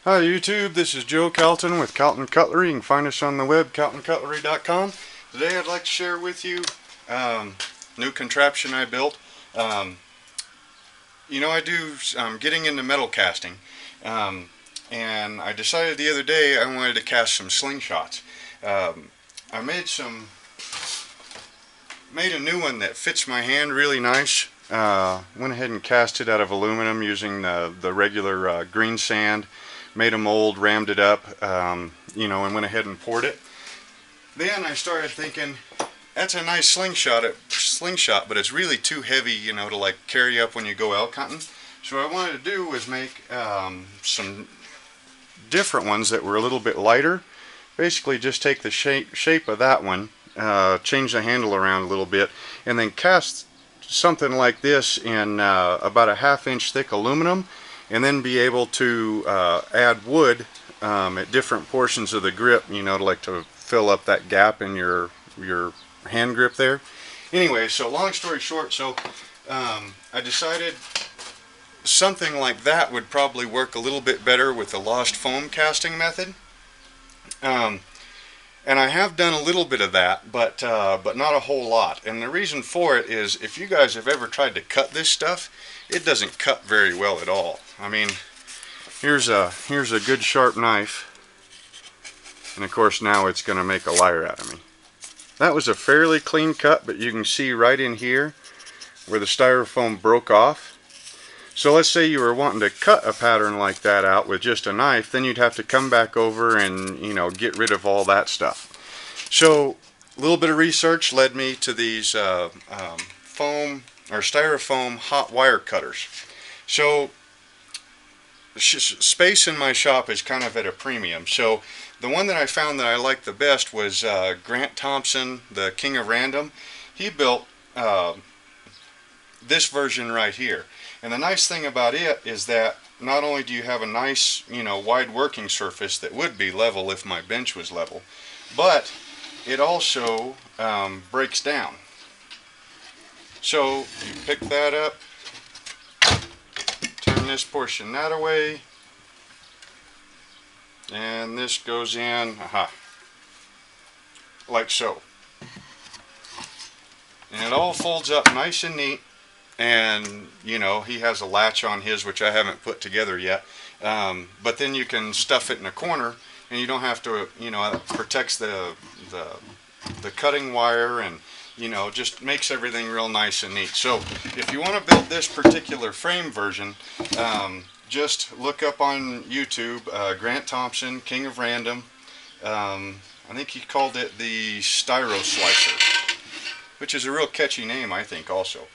Hi YouTube, this is Joe Calton with Calton Cutlery. You can find us on the web, caltoncutlery.com. Today I'd like to share with you new contraption I built. I do getting into metal casting, and I decided the other day I wanted to cast some slingshots. I made a new one that fits my hand really nice. Went ahead and cast it out of aluminum using the regular green sand. Made a mold, rammed it up, and went ahead and poured it. Then I started thinking, that's a nice slingshot, but it's really too heavy, to like carry up when you go elk hunting. So what I wanted to do was make some different ones that were a little bit lighter. Basically just take the shape of that one, change the handle around a little bit, and then cast something like this in about a 1/2 inch thick aluminum, and then be able to add wood at different portions of the grip, to fill up that gap in your hand grip there. Anyway, so long story short, I decided something like that would probably work a little bit better with the lost foam casting method. And I have done a little bit of that, but not a whole lot. And the reason for it is, if you guys have ever tried to cut this stuff, it doesn't cut very well at all. I mean, here's a good sharp knife, and of course now it's going to make a liar out of me. That was a fairly clean cut, but you can see right in here where the styrofoam broke off. So let's say you were wanting to cut a pattern like that out with just a knife, then you'd have to come back over and get rid of all that stuff. So a little bit of research led me to these foam or styrofoam hot wire cutters. So space in my shop is kind of at a premium. So the one that I found that I liked the best was Grant Thompson, the King of Random. He built this version right here. And the nice thing about it is that not only do you have a nice, wide working surface that would be level if my bench was level, but it also breaks down. So you pick that up, turn this portion that away, and this goes in, like so. And it all folds up nice and neat. And he has a latch on his, which I haven't put together yet, but then you can stuff it in a corner, and you don't have to, it protects the cutting wire, and just makes everything real nice and neat. So if you want to build this particular frame version, just look up on YouTube Grant Thompson, King of Random. I think he called it the styro-slicer, which is a real catchy name, I think, also.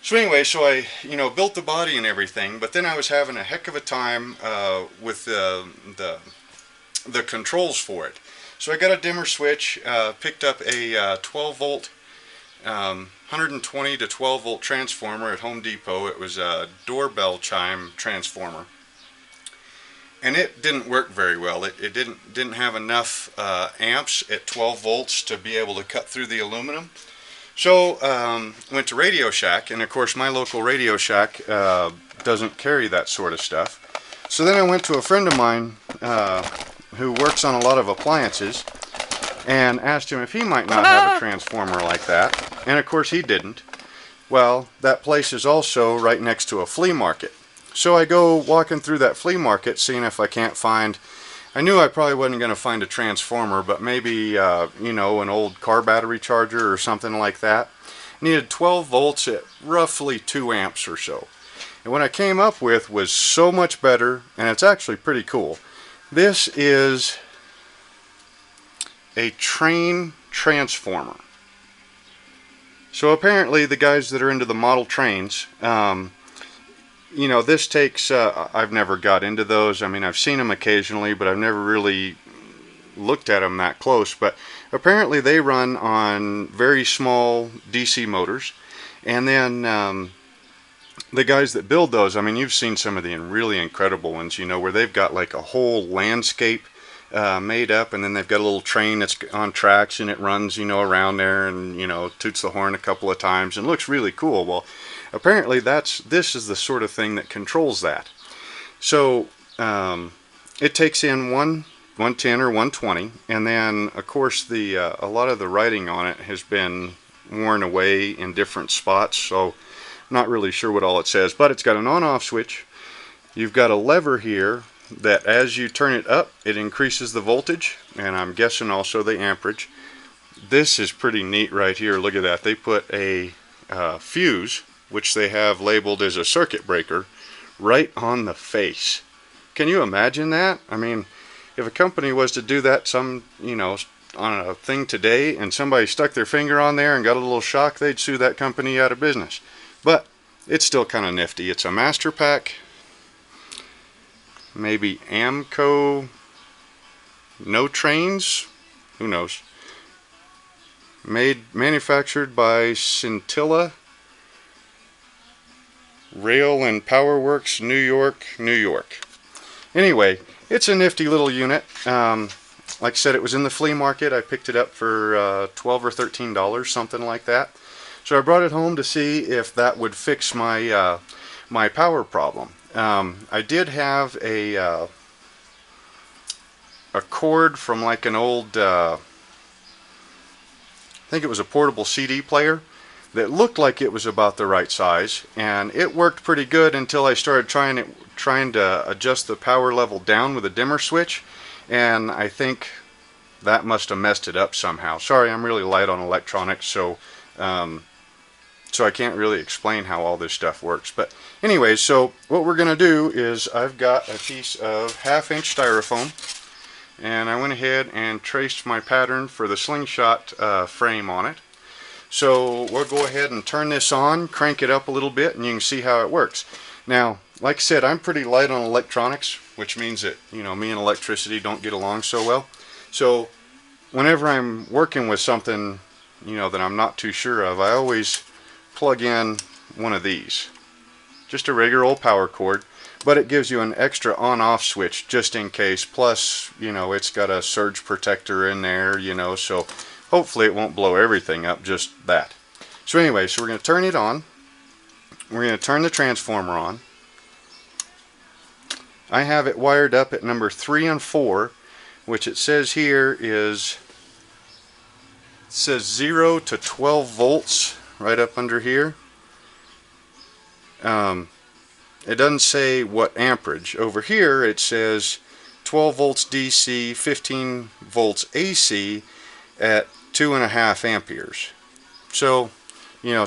So anyway, so I built the body and everything, but then I was having a heck of a time with the controls for it. So I got a dimmer switch, picked up a 12 volt 120 to 12 volt transformer at Home Depot. It was a doorbell chime transformer, and it didn't work very well. It didn't have enough amps at 12 volts to be able to cut through the aluminum. So went to Radio Shack, and of course my local Radio Shack doesn't carry that sort of stuff. So then I went to a friend of mine who works on a lot of appliances, and asked him if he might not have a transformer like that, and of course he didn't. Well, that place is also right next to a flea market. So I go walking through that flea market, seeing if I can't find, I knew I probably wasn't going to find a transformer, but maybe, an old car battery charger or something like that. Needed 12 volts at roughly 2 amps or so. And what I came up with was so much better, and it's actually pretty cool. This is a train transformer. So apparently the guys that are into the model trains, this takes, I've never got into those. I mean, I've seen them occasionally, but I've never really looked at them that close. But apparently they run on very small DC motors. And then the guys that build those, I mean, you've seen some of the really incredible ones, where they've got like a whole landscape made up, and then they've got a little train that's on tracks, and it runs, around there, and, toots the horn a couple of times, and looks really cool. Well, apparently this is the sort of thing that controls that. So it takes in 110 or 120, and then of course the a lot of the writing on it has been worn away in different spots, so not really sure what all it says, but it's got an on-off switch. You've got a lever here that as you turn it up, it increases the voltage, and I'm guessing also the amperage. This is pretty neat right here. Look at that. They put a fuse, which they have labeled as a circuit breaker, right on the face. Can you imagine that? I mean, if a company was to do that on a thing today, and somebody stuck their finger on there and got a little shock, they'd sue that company out of business. But it's still kind of nifty. It's a master pack, maybe Amco, no trains, who knows. Manufactured by Scintilla Rail and Power Works, New York, New York. Anyway, it's a nifty little unit. Like I said, it was in the flea market. I picked it up for $12 or $13, something like that. So I brought it home to see if that would fix my my power problem. I did have a cord from like an old, I think it was a portable CD player, that looked like it was about the right size, and it worked pretty good until I started trying to adjust the power level down with a dimmer switch, and I think that must have messed it up somehow. Sorry, I'm really light on electronics, so I can't really explain how all this stuff works. But anyway, so what we're going to do is I've got a piece of 1/2-inch styrofoam, and I went ahead and traced my pattern for the slingshot frame on it. So we'll go ahead and turn this on, crank it up a little bit, and you can see how it works. Now, like I said, I'm pretty light on electronics, which means that, me and electricity don't get along so well. So whenever I'm working with something, that I'm not too sure of, I always plug in one of these. Just a regular old power cord, but it gives you an extra on-off switch just in case. Plus, it's got a surge protector in there, so hopefully it won't blow everything up, just that. So anyway, so we're going to turn it on. We're going to turn the transformer on. I have it wired up at number 3 and 4, which it says here says 0 to 12 volts right up under here. It doesn't say what amperage. Over here it says 12 volts DC, 15 volts AC at 2.5 amperes. So,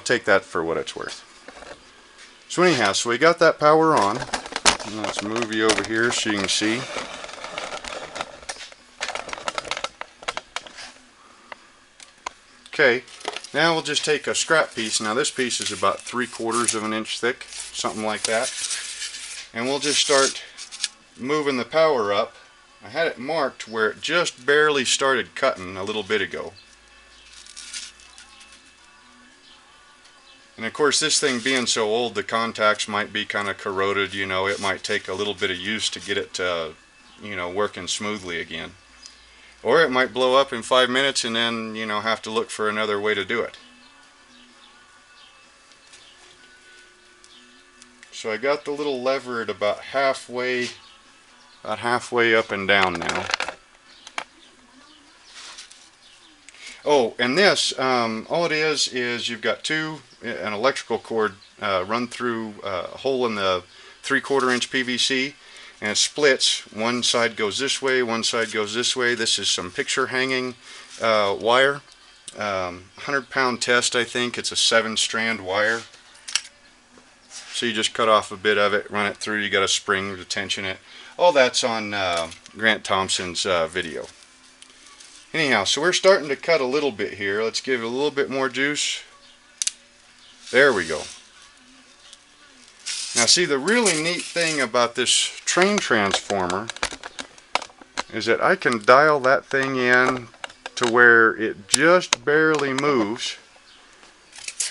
take that for what it's worth. So anyhow, so we got that power on. Let's move you over here so you can see. Okay, now we'll just take a scrap piece. Now this piece is about 3/4 of an inch thick, something like that. And we'll just start moving the power up. I had it marked where it just barely started cutting a little bit ago. And of course, this thing being so old, the contacts might be kind of corroded, it might take a little bit of use to get it to, working smoothly again. Or it might blow up in 5 minutes and then, have to look for another way to do it. So I got the little lever at about halfway up and down now. Oh, and this, all it is you've got an electrical cord run through a hole in the 3/4 inch PVC, and it splits. One side goes this way, one side goes this way. This is some picture hanging wire. 100-pound test, I think. It's a 7-strand wire. So you just cut off a bit of it, run it through. You got a spring to tension it. All that's on Grant Thompson's video. Anyhow, so we're starting to cut a little bit here. Let's give it a little bit more juice. There we go. Now see, the really neat thing about this train transformer is that I can dial that thing in to where it just barely moves,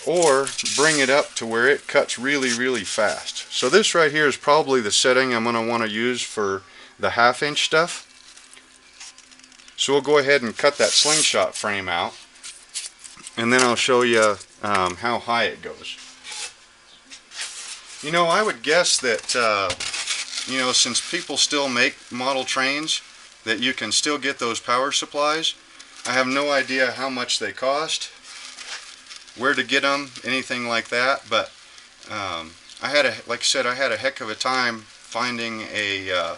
or bring it up to where it cuts really, really fast. So this right here is probably the setting I'm going to want to use for the 1/2-inch stuff. So we'll go ahead and cut that slingshot frame out, and then I'll show you how high it goes. I would guess that you know, since people still make model trains that you can still get those power supplies, I have no idea how much they cost, where to get them, anything like that, but like I said, I had a heck of a time finding a,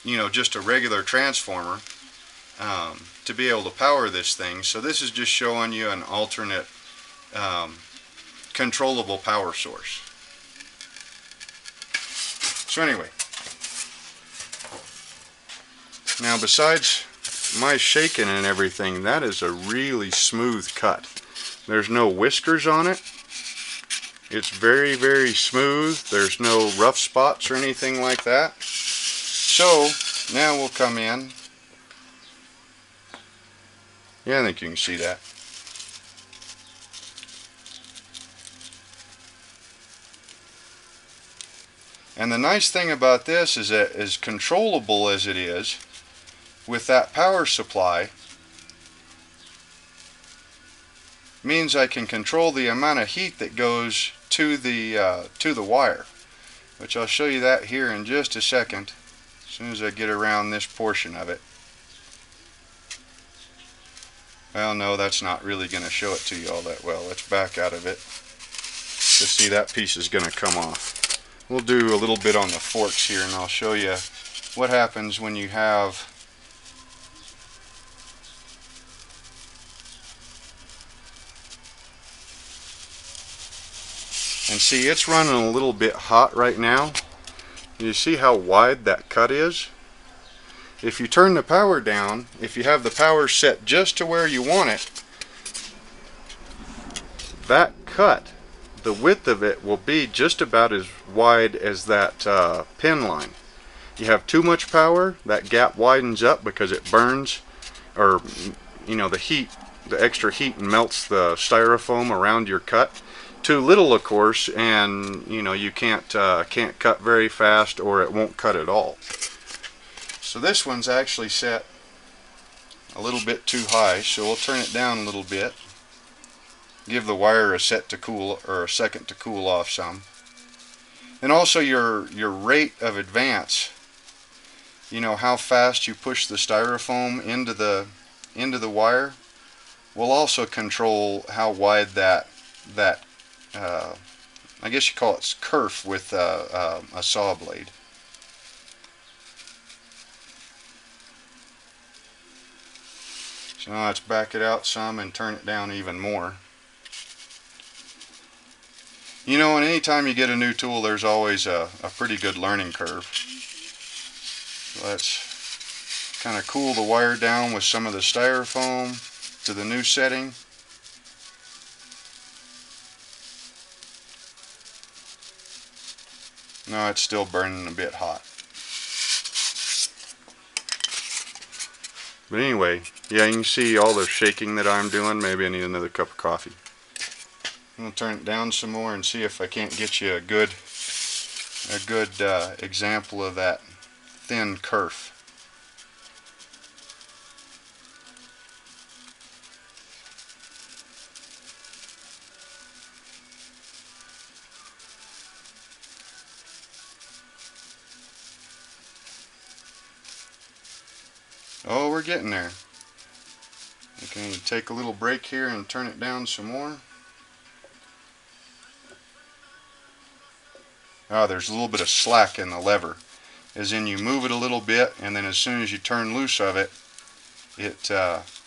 you know, just a regular transformer to be able to power this thing. So this is just showing you an alternate controllable power source. So anyway, now besides my shaking and everything, that is a really smooth cut. There's no whiskers on it. It's very, very smooth. There's no rough spots or anything like that. So now we'll come in. Yeah, I think you can see that. And the nice thing about this is that, as controllable as it is, with that power supply, means I can control the amount of heat that goes to the wire, which I'll show you that here in just a second, as soon as I get around this portion of it. Well, no, that's not really going to show it to you all that well. Let's back out of it to see that piece is going to come off. We'll do a little bit on the forks here, and I'll show you what happens when you have and see, it's running a little bit hot right now. You see how wide that cut is? If you turn the power down, if you have the power set just to where you want it, that cut, the width of it will be just about as wide as that pin line. You have too much power, that gap widens up because it burns, or you know, the heat, the extra heat melts the styrofoam around your cut. Too little, of course, and you know, you can't cut very fast, or it won't cut at all. So this one's actually set a little bit too high, so we'll turn it down a little bit. Give the wire a second to cool off some. And also your rate of advance, you know, how fast you push the styrofoam into the wire, will also control how wide that I guess you call it kerf with a saw blade. So now let's back it out some and turn it down even more. You know, and anytime you get a new tool, there's always a pretty good learning curve. Let's kind of cool the wire down with some of the styrofoam to the new setting. No, it's still burning a bit hot. But anyway, yeah, you can see all the shaking that I'm doing. Maybe I need another cup of coffee. I'm going to turn it down some more and see if I can't get you a good example of that thin kerf. Oh, we're getting there. Okay, take a little break here and turn it down some more. Oh, there's a little bit of slack in the lever, as in you move it a little bit, and then as soon as you turn loose of it, it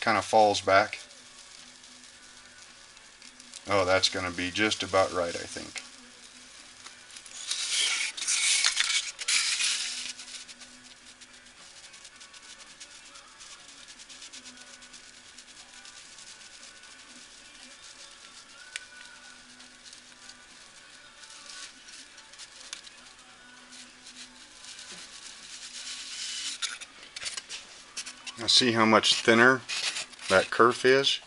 kind of falls back. Oh, that's going to be just about right, I think. Now see how much thinner that kerf is?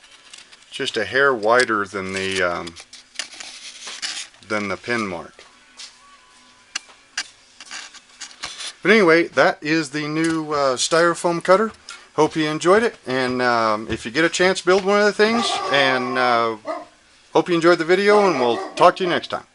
Just a hair wider than the pin mark. But anyway, that is the new styrofoam cutter. Hope you enjoyed it, and if you get a chance, build one of the things, and hope you enjoyed the video, and we'll talk to you next time.